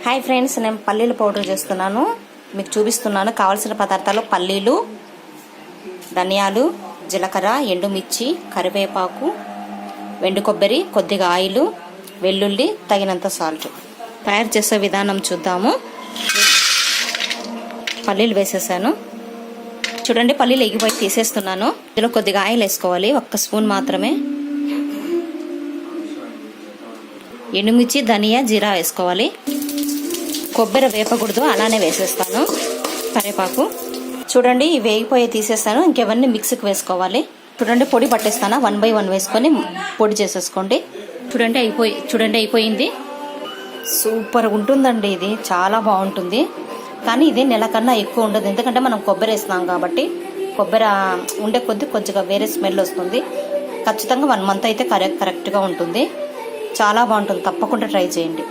Hi friends, నేను పల్లీల powder చేస్తున్నాను. మీకు చూపిస్తున్నాను. కావాల్సిన పదార్థాలు పల్లీలు, ధనియాలు, జీలకర్ర, ఎండుమిర్చి, కరివేపాకు, వెండి కొబ్బరి, కొద్దిగా ఆయిల్, వెల్లుల్లి, తగినంత సాల్ట్. తయారు చేసే విధానం చూద్దాము. పల్లీలు వేసేసాను. చూడండి, పల్లీలు ఎగిపోయి తీసేస్తున్నాను. ఇందులో కొద్దిగా ఆయిల్ వేసుకోవాలి, 1 స్పూన్ మాత్రమే. ఎండుమిర్చి, ధనియా, జీరా వేసుకోవాలి. కొబ్బరి వేపకూడదు, అలానే వేసేస్తాను. కరివేపాకు చూడండి, వేగిపోయి తీసేస్తాను. ఇంకెవన్నీ మిక్సీకి వేసుకోవాలి. చూడండి, పొడి పట్టేస్తాను. 1 by 1 వేసుకొని పొడి చేసేసుకోండి. చూడండి అయిపోయింది. సూపర్ ఉంటుందండి. ఇది చాలా బాగుంటుంది. కానీ ఇది నెల కన్నా ఎక్కువ ఉండదు, ఎందుకంటే మనం కొబ్బరి వేస్తున్నాం కాబట్టి. కొబ్బరి ఉండే కొద్ది కొద్దిగా వేరే స్మెల్ వస్తుంది. ఖచ్చితంగా 1 month అయితే కరెక్ట్గా ఉంటుంది. చాలా బాగుంటుంది. తప్పకుండా ట్రై చేయండి.